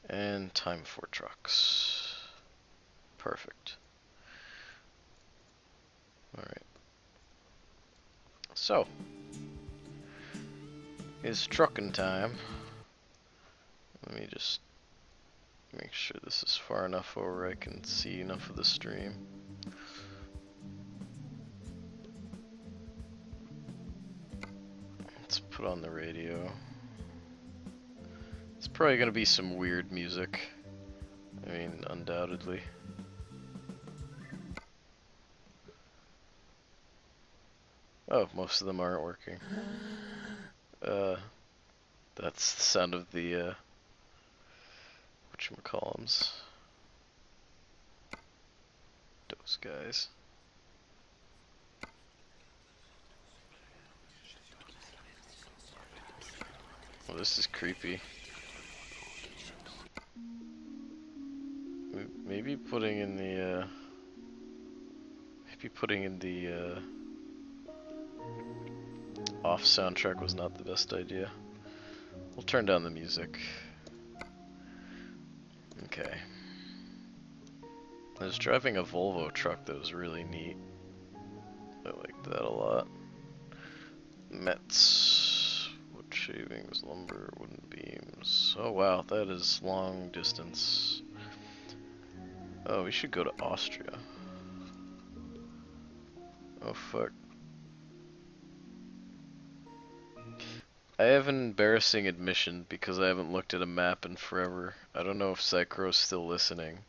And time for trucks. Perfect. Alright. So, it's trucking time. Let me just make sure this is far enough over I can see enough of the stream. Let's put on the radio. It's probably gonna be some weird music. I mean, undoubtedly. Oh, most of them aren't working. That's the sound of the, whatchamacallums. Those guys. Well, this is creepy. Maybe putting in the, off soundtrack was not the best idea. We'll turn down the music. Okay. I was driving a Volvo truck that was really neat. I liked that a lot. Mets, wood shavings, lumber, wooden beams. Oh wow, that is long distance. Oh, we should go to Austria. Oh fuck. I have an embarrassing admission because I haven't looked at a map in forever. I don't know if Psychro's still listening,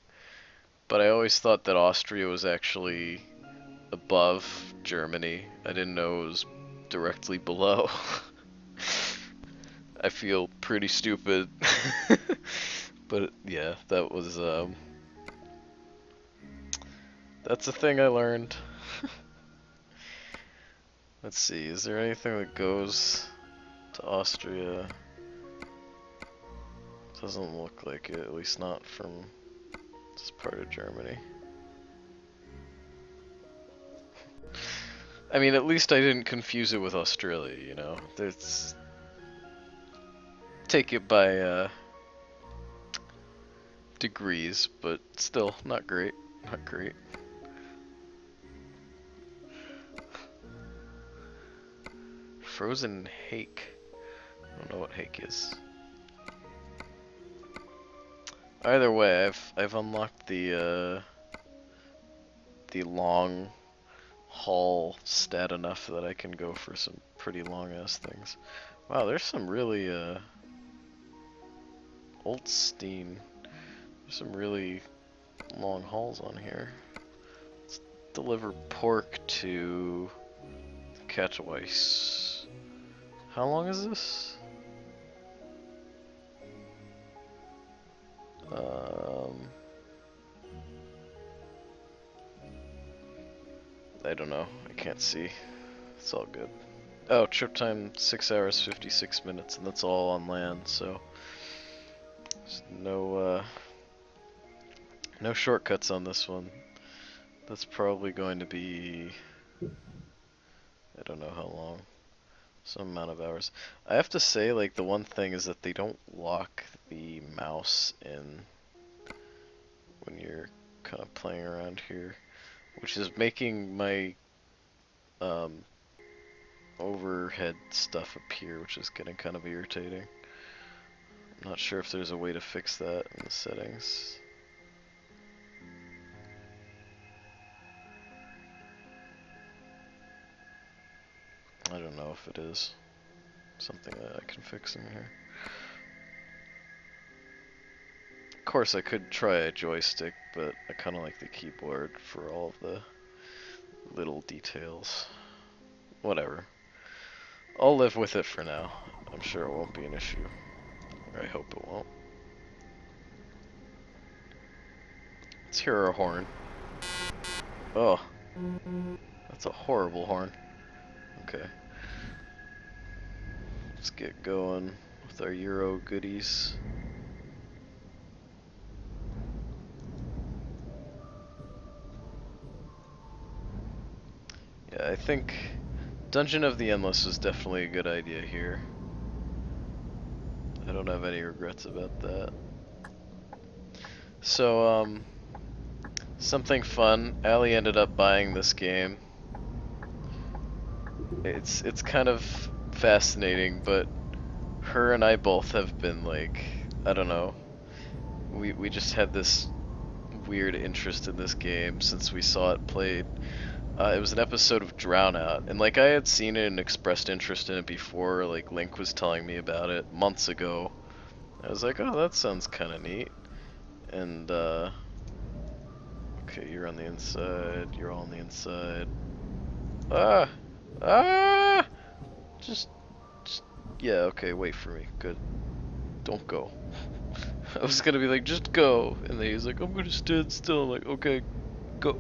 but I always thought that Austria was actually above Germany. I didn't know it was directly below. I feel pretty stupid. But yeah, that was that's a thing I learned. Let's see, is there anything that goes to Austria? Doesn't look like it, at least not from this part of Germany. I mean, at least I didn't confuse it with Australia, you know? There's... Take it by, degrees, but still, not great. Not great. Frozen hake. I don't know what hake is. Either way, I've unlocked the long haul stat enough that I can go for some pretty long ass things. Wow, there's some really Olsztyn. There's some really long hauls on here. Let's deliver pork to Katowice. How long is this? I don't know. I can't see. It's all good. Oh, trip time 6 hours 56 minutes, and that's all on land, so there's no no shortcuts on this one. That's probably going to be, I don't know how long, some amount of hours. I have to say, like, the one thing is that they don't lock the mouse in when you're kind of playing around here, which is making my overhead stuff appear, which is getting kind of irritating. I'm not sure if there's a way to fix that in the settings. I don't know if it is something that I can fix in here. Of course, I could try a joystick, but I kind of like the keyboard for all of the little details. Whatever. I'll live with it for now. I'm sure it won't be an issue. Or I hope it won't. Let's hear our horn. Oh. That's a horrible horn. Okay. Let's get going with our Euro goodies. Yeah, I think Dungeon of the Endless is definitely a good idea here. I don't have any regrets about that. So, something fun. Allie ended up buying this game. It's kind of fascinating, but her and I both have been like, I don't know. We just had this weird interest in this game since we saw it played. It was an episode of Drown Out, and like I had seen it and expressed interest in it before. Like Link was telling me about it months ago. I was like, oh, that sounds kind of neat. And okay, you're on the inside. You're all on the inside. Ah, ah! Just, yeah. Okay, wait for me. Good. Don't go. I was gonna be like, just go, and then he's like, I'm gonna stand still. I'm like, okay, go.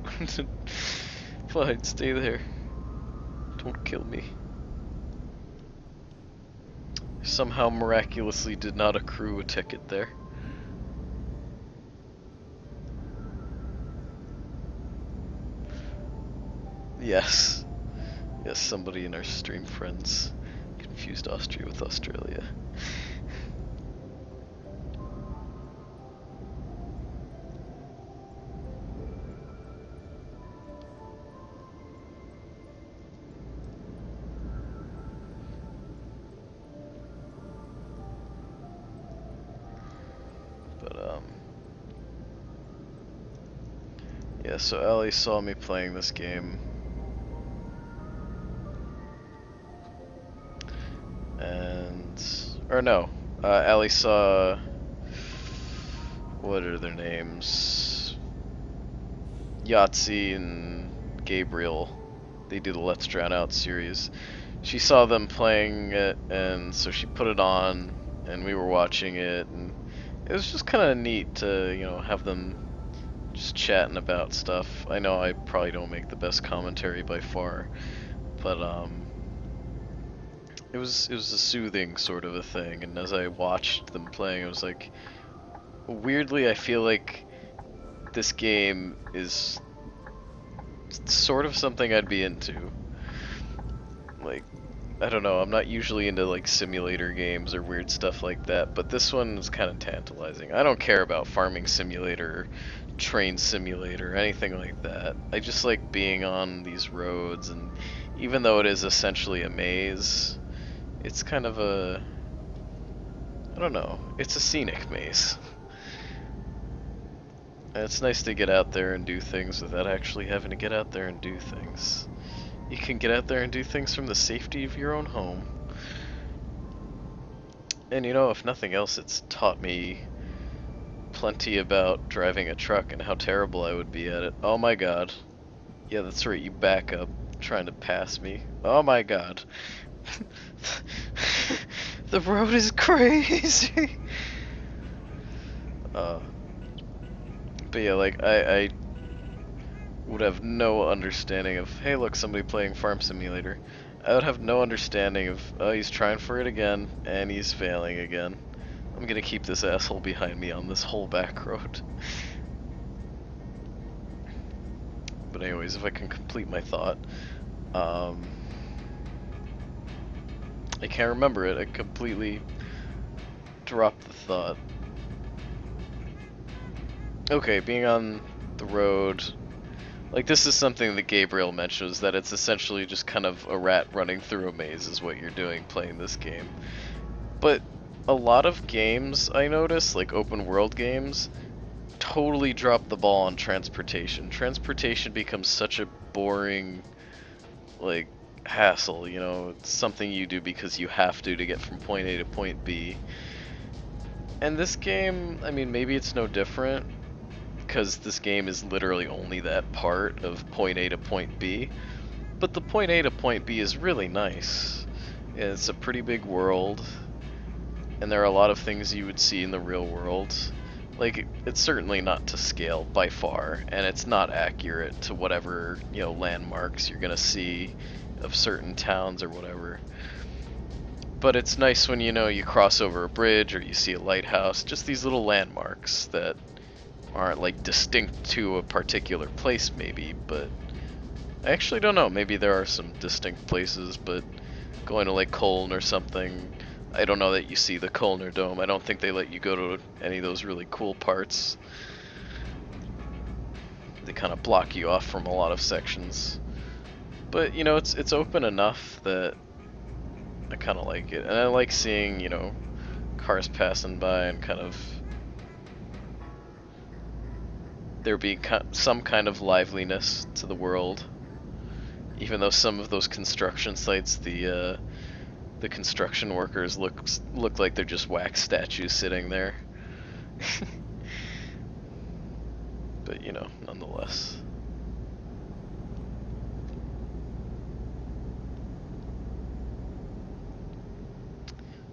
Fine, stay there. Don't kill me. Somehow miraculously did not accrue a ticket there. Yes. Yes, somebody in our stream friends confused Austria with Australia. But, yeah, so Ellie saw me playing this game. And, or no, Ellie saw, what are their names? Yahtzee and Gabriel. They do the Let's Drown Out series. She saw them playing it, and so she put it on, and we were watching it, and it was just kind of neat to, you know, have them just chatting about stuff. I know I probably don't make the best commentary by far, but it was a soothing sort of a thing. And as I watched them playing, I was like, weirdly, I feel like this game is sort of something I'd be into. Like, I don't know, I'm not usually into like simulator games or weird stuff like that, but this one is kind of tantalizing. I don't care about farming simulator, train simulator, anything like that. I just like being on these roads, and even though it is essentially a maze, it's kind of a, I don't know, it's a scenic maze. And it's nice to get out there and do things without actually having to get out there and do things. You can get out there and do things from the safety of your own home. And you know, if nothing else, it's taught me plenty about driving a truck and how terrible I would be at it. Oh my god. Yeah, that's right, you back up trying to pass me. Oh my god. The road is crazy. But yeah, like, I would have no understanding of, hey look, somebody playing Farm Simulator. I would have no understanding of, oh, he's trying for it again, and he's failing again. I'm gonna keep this asshole behind me on this whole back road. But anyways, if I can complete my thought, I can't remember it, I completely dropped the thought. Okay, being on the road, like, this is something that Gabriel mentions, that it's essentially just kind of a rat running through a maze is what you're doing playing this game. But a lot of games, I notice, like open world games, totally drop the ball on transportation. Transportation becomes such a boring, like, hassle, you know, it's something you do because you have to get from point A to point B. And this game, I mean, maybe it's no different, because this game is literally only that part of point A to point B. But the point A to point B is really nice. It's a pretty big world, and there are a lot of things you would see in the real world. Like, it's certainly not to scale by far, and it's not accurate to whatever, you know, landmarks you're gonna see of certain towns or whatever. But it's nice when, you know, you cross over a bridge or you see a lighthouse, just these little landmarks that aren't like distinct to a particular place maybe, but I actually don't know, maybe there are some distinct places, but going to like Cologne or something, I don't know that you see the Kölner Dome. I don't think they let you go to any of those really cool parts. they kind of block you off from a lot of sections. But you know, it's open enough that I kind of like it, and I like seeing, you know, cars passing by and kind of there being some kind of liveliness to the world. Even though some of those construction sites, the construction workers look like they're just wax statues sitting there. But you know, nonetheless.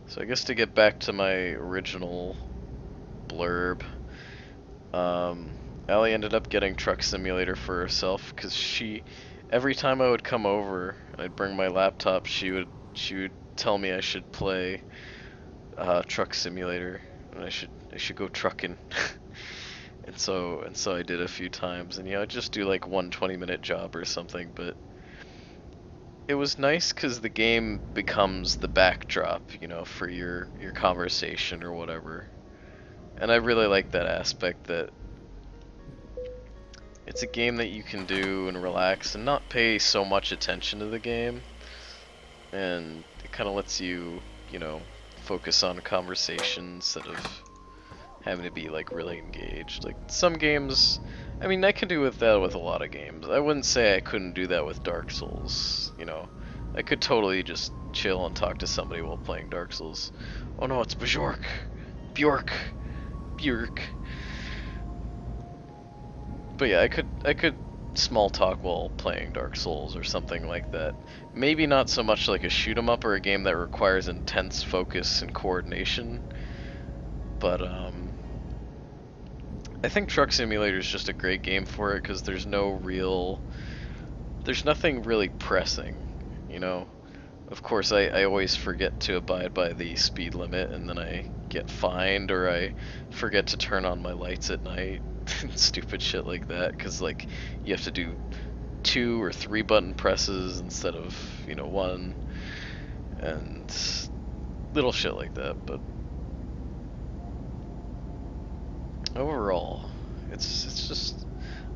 So I guess to get back to my original blurb, Allie ended up getting Truck Simulator for herself because every time I would come over and I'd bring my laptop, she would tell me I should play Truck Simulator and I should go trucking. and so I did a few times, and you know, I'd just do like one 20-minute job or something, but it was nice because the game becomes the backdrop, you know, for your conversation or whatever. And I really like that aspect, that it's a game that you can do and relax and not pay so much attention to the game. And it kind of lets you, you know, focus on conversation instead of having to be like really engaged. Like some games, I mean, I can do that with a lot of games. I wouldn't say I couldn't do that with Dark Souls, you know. I could totally just chill and talk to somebody while playing Dark Souls. Oh no, it's Bjork. But yeah, I could small talk while playing Dark Souls or something like that. Maybe not so much like a shoot 'em up or a game that requires intense focus and coordination, but I think Truck Simulator is just a great game for it because there's nothing really pressing, you know. Of course, I always forget to abide by the speed limit, and then I get fined, or I forget to turn on my lights at night. Stupid shit like that, because like you have to do 2 or 3 button presses instead of, you know, 1, and little shit like that. But overall, it's just,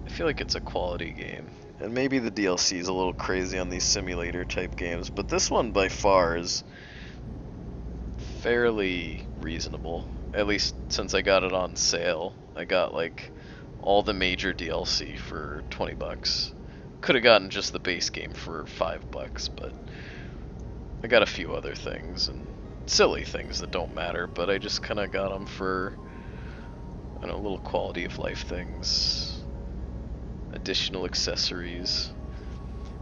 I feel like it's a quality game. And maybe the DLC is a little crazy on these simulator type games, but this one by far is fairly reasonable. At least since I got it on sale. I got like all the major DLC for 20 bucks. Could have gotten just the base game for $5, but I got a few other things and silly things that don't matter, but I just kind of got them for, I don't know, little quality of life things. Additional accessories.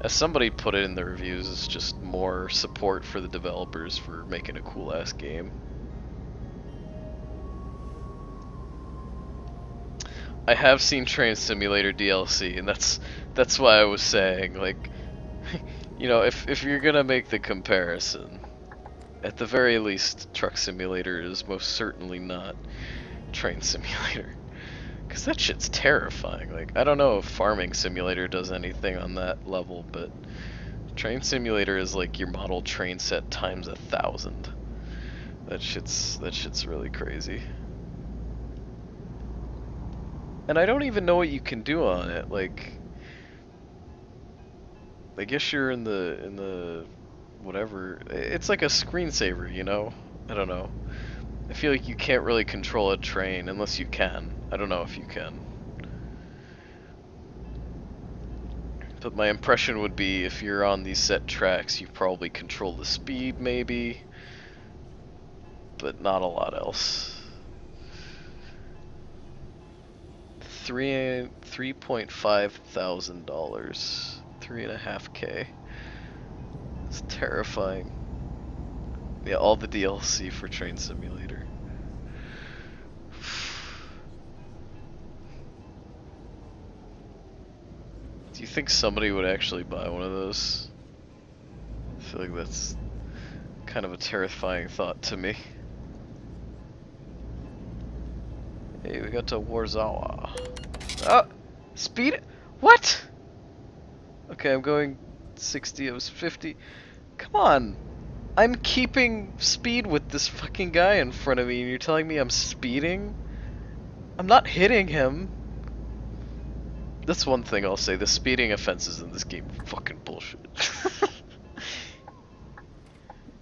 As somebody put it in the reviews, it's just more support for the developers for making a cool ass game. I have seen Train Simulator DLC, and that's why I was saying, like, you know, if you're gonna make the comparison, at the very least, Truck Simulator is most certainly not Train Simulator. Because that shit's terrifying. Like, I don't know if Farming Simulator does anything on that level, but Train Simulator is like your model train set times 1,000. That shit's really crazy. And I don't even know what you can do on it. Like, I guess you're in the whatever. It's like a screensaver, you know? I don't know. I feel like you can't really control a train unless you can. I don't know if you can. But my impression would be if you're on these set tracks, you probably control the speed maybe, but not a lot else. $3.5 thousand, $3.5K. It's terrifying. Yeah, all the DLC for Train Simulator. Do you think somebody would actually buy one of those? I feel like that's kind of a terrifying thought to me. Hey, we got to Warzawa. Oh! Speed? What? Okay, I'm going 60, I was 50. Come on! I'm keeping speed with this fucking guy in front of me, and you're telling me I'm speeding? I'm not hitting him. That's one thing I'll say. The speeding offenses in this game are fucking bullshit.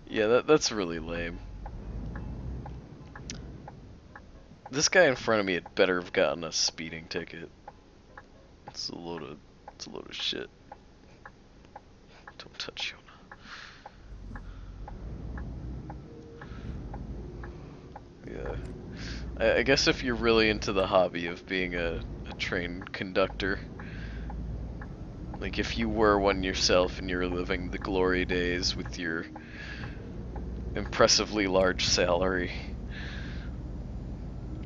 Yeah, that's really lame. This guy in front of me had better have gotten a speeding ticket. It's a load of shit. Don't touch you. Yeah. I guess if you're really into the hobby of being a train conductor, like if you were one yourself and you're living the glory days with your impressively large salary,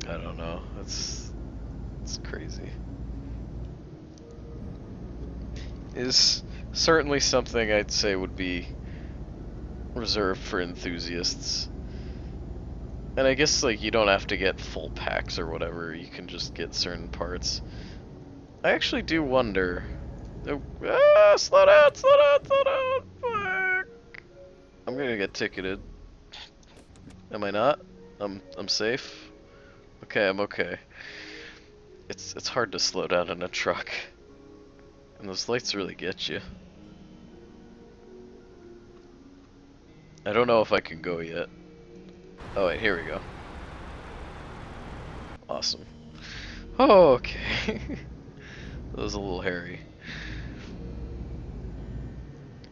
I don't know, it's crazy. Is certainly something I'd say would be reserved for enthusiasts. And I guess like you don't have to get full packs or whatever, you can just get certain parts. I actually do wonder. Slow down, slow down, slow down. Fuck. I'm gonna get ticketed. Am I not? I'm safe. Okay, I'm okay. It's hard to slow down in a truck. And those lights really get you. I don't know if I can go yet. Oh wait, here we go. Awesome. Oh, okay. That was a little hairy.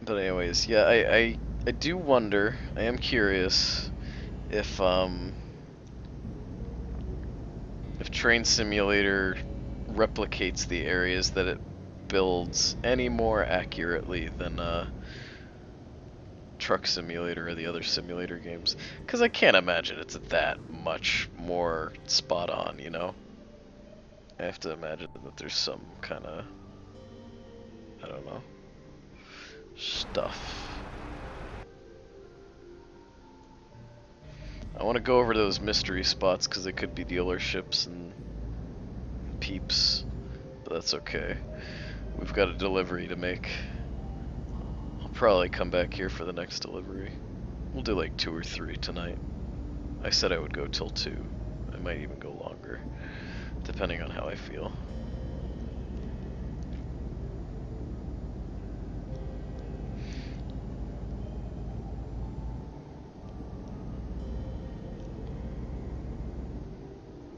But anyways, yeah, I do wonder, I am curious if Train Simulator replicates the areas that it builds any more accurately than Truck Simulator or the other simulator games. Because I can't imagine it's that much more spot on, you know? I have to imagine that there's some kind of, I don't know, stuff. I want to go over to those mystery spots because they could be dealerships and peeps, but that's okay. We've got a delivery to make. I'll probably come back here for the next delivery. We'll do like 2 or 3 tonight. I said I would go till 2. I might even go longer, depending on how I feel.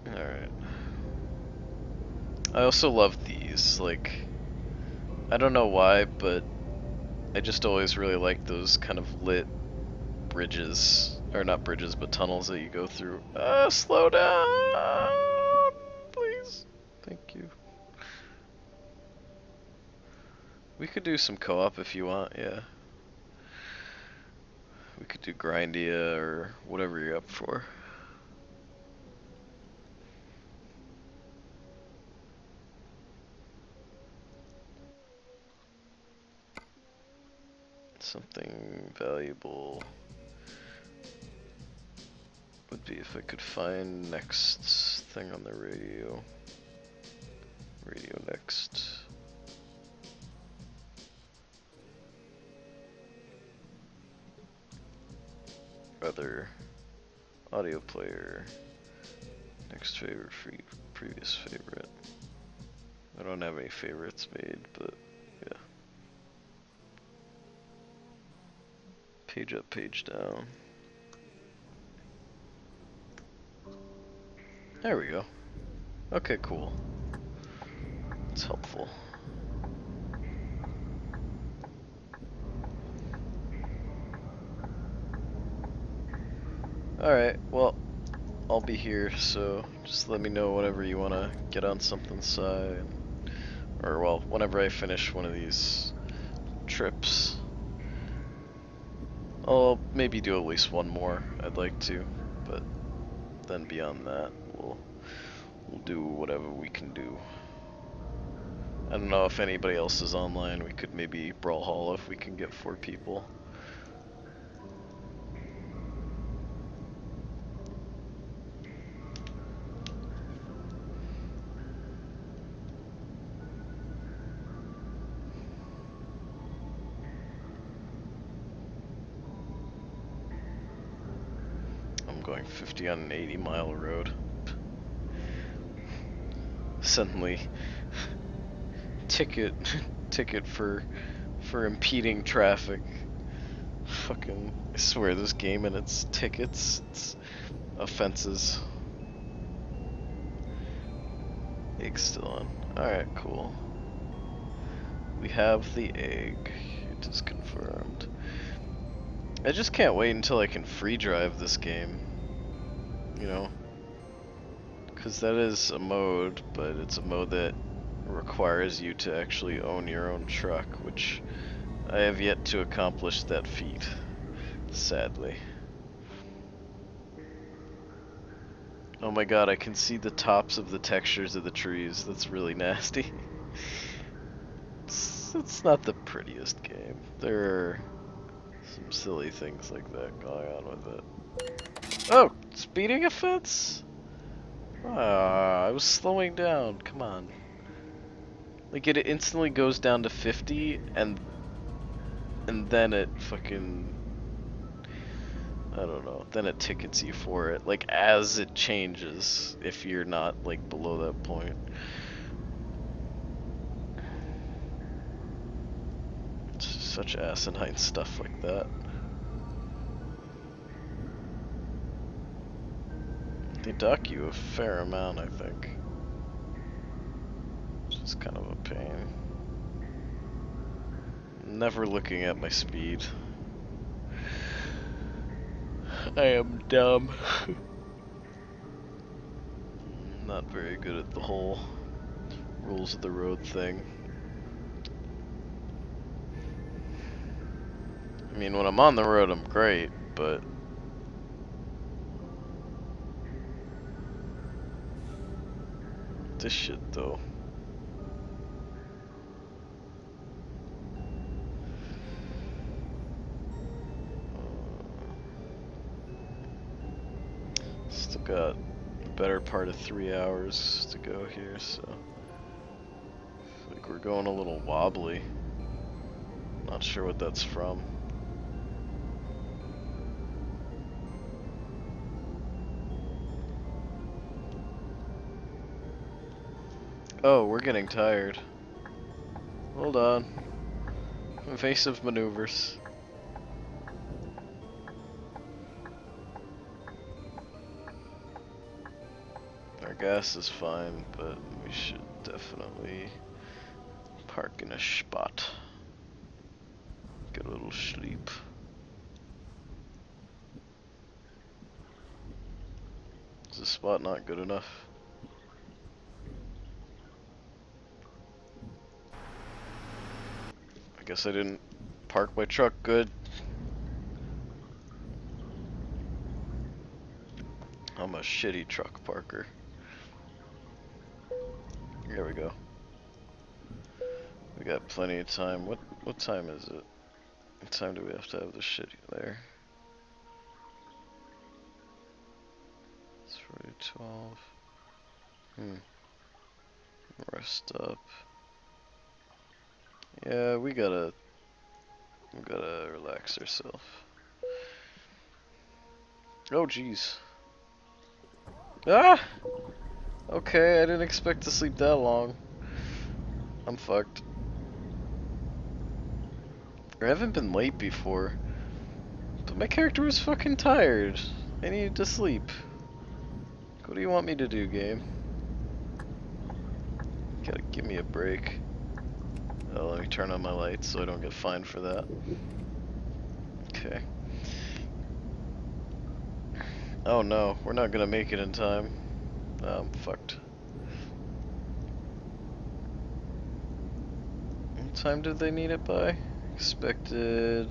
Alright. I also love these, like, I don't know why, but I just always really like those kind of lit bridges, or not bridges, but tunnels that you go through. Slow down, please. Thank you. We could do some co-op if you want, yeah. We could do Grindia or whatever you're up for. Something valuable would be if I could find next thing on the radio. Radio next. Other audio player. Next favorite, previous favorite. I don't have any favorites made, but yeah. Page up, page down. There we go. Okay, cool. It's helpful. Alright, well, I'll be here, so just let me know whenever you want to get on something side. Or, well, whenever I finish one of these trips. I'll maybe do at least one more, I'd like to, but then beyond that, we'll do whatever we can do. I don't know if anybody else is online, we could maybe brawl hall if we can get 4 people. Going 50 on an 80-mile road. Suddenly ticket ticket for impeding traffic. Fucking, I swear this game and its tickets, its offenses. Egg's still on. Alright, cool. We have the egg. It is confirmed. I just can't wait until I can free drive this game. You know? Because that is a mode, but it's a mode that requires you to actually own your own truck, which I have yet to accomplish that feat, sadly. Oh my god, I can see the tops of the textures of the trees. That's really nasty. It's not the prettiest game. There are some silly things like that going on with it. Oh, speeding offense? Ah, I was slowing down. Come on. Like it instantly goes down to 50 and then it fucking, I don't know, then it tickets you for it, like as it changes, if you're not like below that point. It's such asinine stuff like that. They dock you a fair amount, I think. Which is kind of a pain. Never looking at my speed. I am dumb. Not very good at the whole rules of the road thing. I mean, when I'm on the road, I'm great, but this shit, though. Still got the better part of 3 hours to go here, so I think we're going a little wobbly. Not sure what that's from. Oh, we're getting tired. Hold on. Evasive maneuvers. Our gas is fine, but we should definitely park in a spot. Get a little sleep. Is this spot not good enough? I guess I didn't park my truck good. I'm a shitty truck parker. Here we go. We got plenty of time. What time is it? What time do we have to have this shit there? It's already 12. Rest up. Yeah, we gotta relax ourselves. Oh jeez. Ah! Okay, I didn't expect to sleep that long. I'm fucked. I haven't been late before. But my character was fucking tired. I needed to sleep. What do you want me to do, game? Gotta give me a break. Oh, let me turn on my lights so I don't get fined for that. Okay. Oh no, we're not gonna make it in time. I'm fucked. What time did they need it by? Expected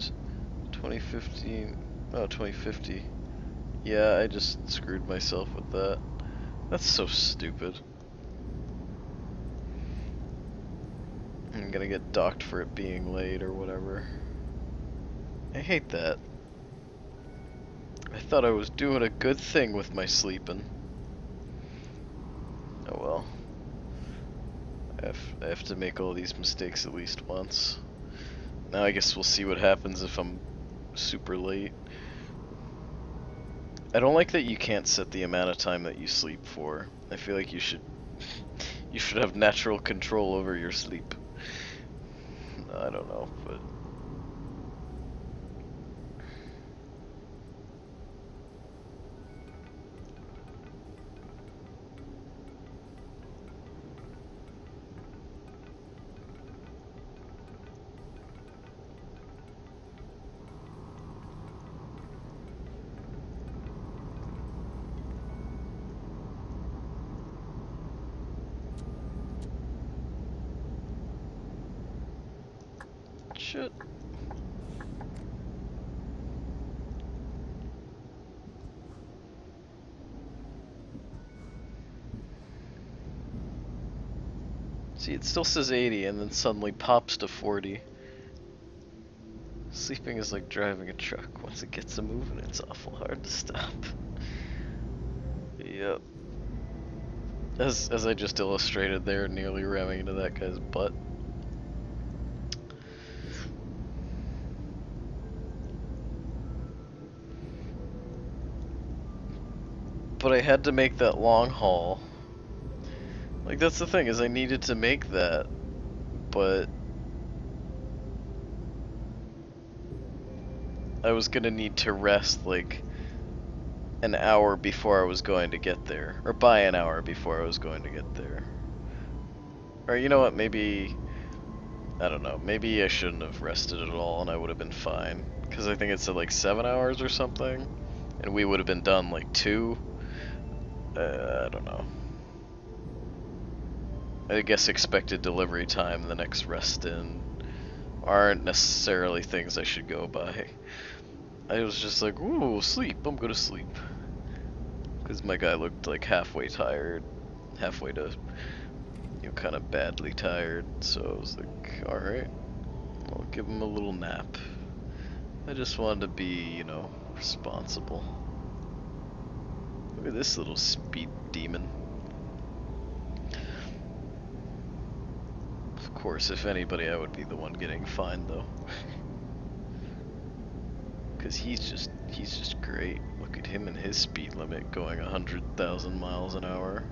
2015. Oh, 2050. Yeah, I just screwed myself with that. That's so stupid. I'm gonna get docked for it being late or whatever. I hate that. I thought I was doing a good thing with my sleeping. Oh well. I have to make all these mistakes at least once. Now I guess we'll see what happens if I'm super late. I don't like that you can't set the amount of time that you sleep for. I feel like you should have natural control over your sleep. I don't know, but shit. See, it still says 80 and then suddenly pops to 40. Sleeping is like driving a truck. Once it gets a moving, it's awful hard to stop. Yep. As I just illustrated there, nearly ramming into that guy's butt. But I had to make that long haul. Like, that's the thing, is I needed to make that, but I was gonna need to rest, like, an hour before I was going to get there. Or by an hour before I was going to get there. Or, you know what, maybe... I don't know, maybe I shouldn't have rested at all and I would have been fine. Because I think it said, like, 7 hours or something. And we would have been done, like, 2. I don't know. I guess expected delivery time, the next rest in, aren't necessarily things I should go by. I was just like, ooh, sleep, I'm gonna sleep. Because my guy looked like halfway tired, halfway to, you know, kind of badly tired, so I was like, alright, I'll give him a little nap. I just wanted to be, you know, responsible. Look at this little speed demon. Of course, if anybody, I would be the one getting fined, though. Because he's just great. Look at him and his speed limit going 100,000 miles an hour.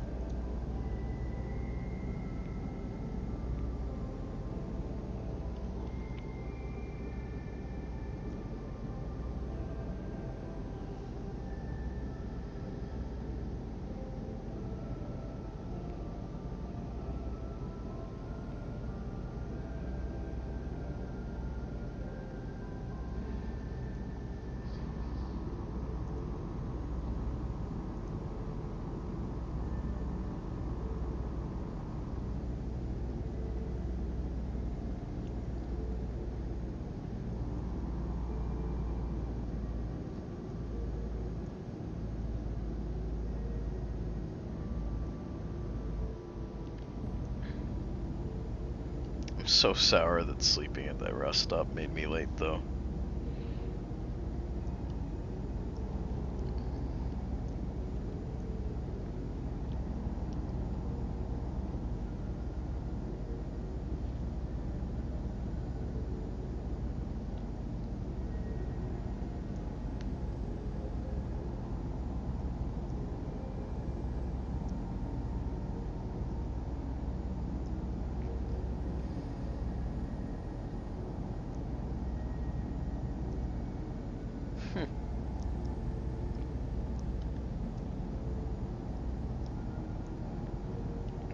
I'm so sour that sleeping at that rest stop made me late, though.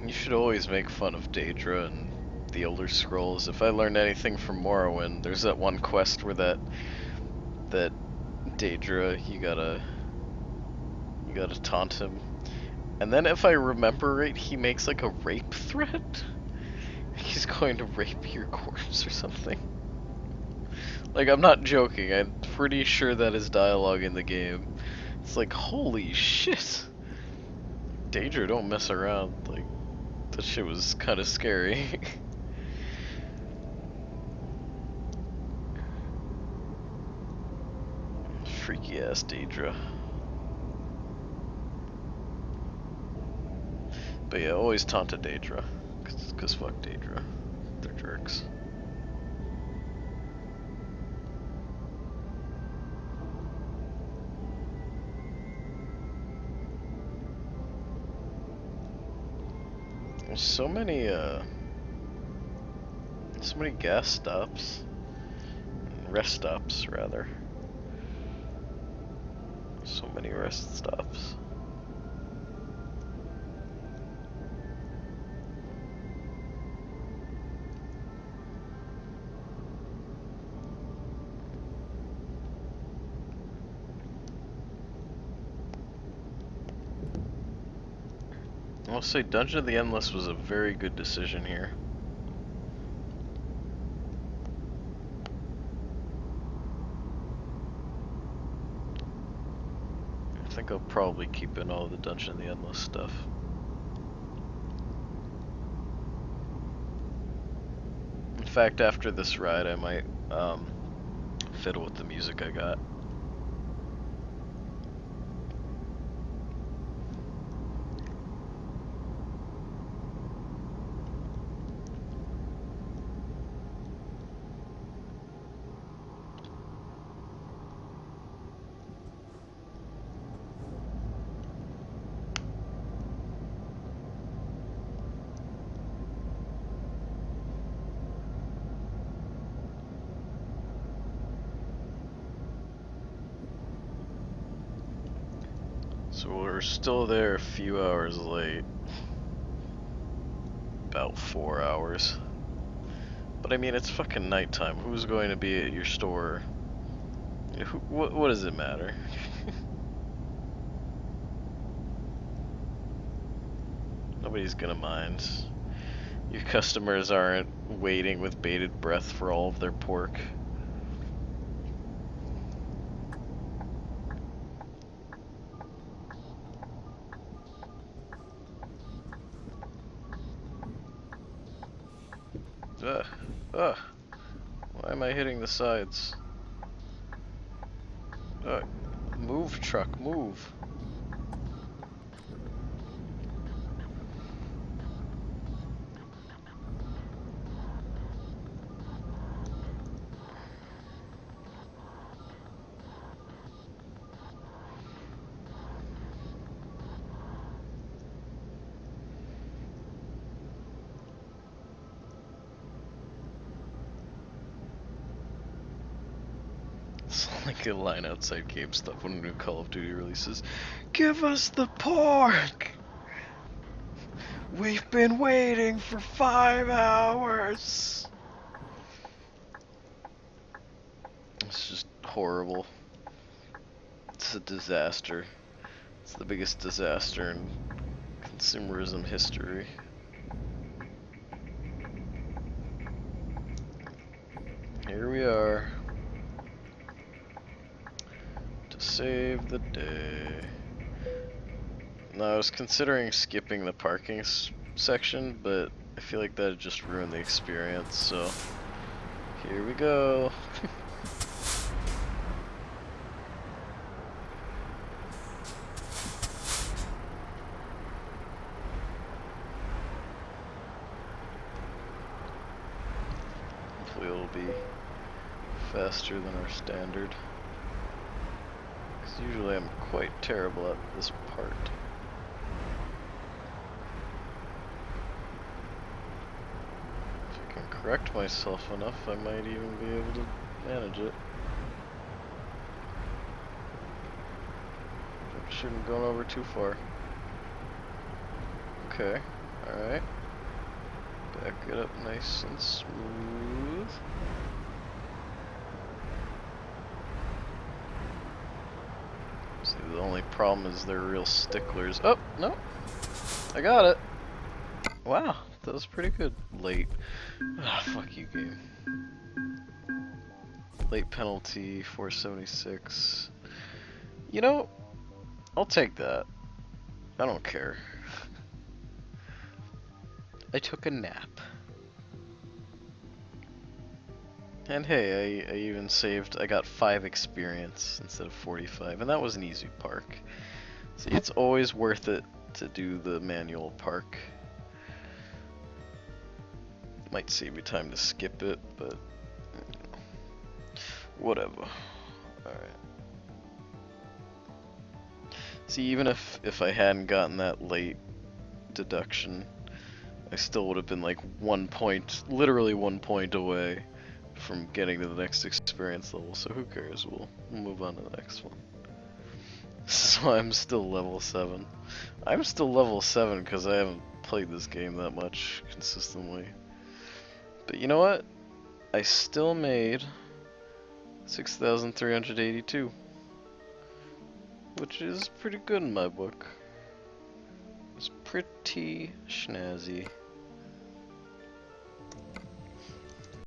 You should always make fun of Daedra and the Elder Scrolls. If I learned anything from Morrowind, there's that one quest where that Daedra, you gotta taunt him. And then if I remember right, he makes like a rape threat? He's going to rape your corpse or something. Like, I'm not joking, I'm pretty sure that is dialogue in the game. It's like, holy shit! Daedra, don't mess around, like, that shit was kinda scary. Freaky ass Daedra. But yeah, always taunt a Daedra. Cause fuck Daedra. They're jerks. There's so many So many gas stops. Rest stops, rather. So many rest stops. I'll say Dungeon of the Endless was a very good decision here. I think I'll probably keep in all the Dungeon of the Endless stuff. In fact, after this ride, I might fiddle with the music I got. So we're still there a few hours late. About 4 hours. But I mean, it's fucking nighttime. Who's going to be at your store? What does it matter? Nobody's gonna mind. Your customers aren't waiting with bated breath for all of their pork. Ugh. Ugh. Why am I hitting the sides? Move, truck, move. It's like a line outside GameStop when a new Call of Duty releases. Give us the pork! We've been waiting for 5 hours! It's just horrible. It's a disaster. It's the biggest disaster in consumerism history. Here we are. To save the day. Now, I was considering skipping the parking section, but I feel like that'd just ruin the experience, so here we go. Hopefully it'll be faster than our standard. Because usually I'm quite terrible at this part. If I can correct myself enough, I might even be able to manage it. Shouldn't have gone over too far. Okay, alright. Back it up nice and smooth. See, the only problem is they're real sticklers. Oh, no. I got it. Wow, that was pretty good. Late. Ah, fuck you, game. Late penalty, 476. You know, I'll take that. I don't care. I took a nap. And hey, I even saved, I got 5 experience instead of 45, and that was an easy park. See, it's always worth it to do the manual park. Might save you time to skip it, but whatever. Alright. See, even if I hadn't gotten that late deduction, I still would have been like 1 point, literally 1 point away from getting to the next experience level, so who cares, we'll move on to the next one. So I'm still level 7. I'm still level 7 because I haven't played this game that much consistently. But you know what? I still made 6,382, which is pretty good in my book. It's pretty snazzy.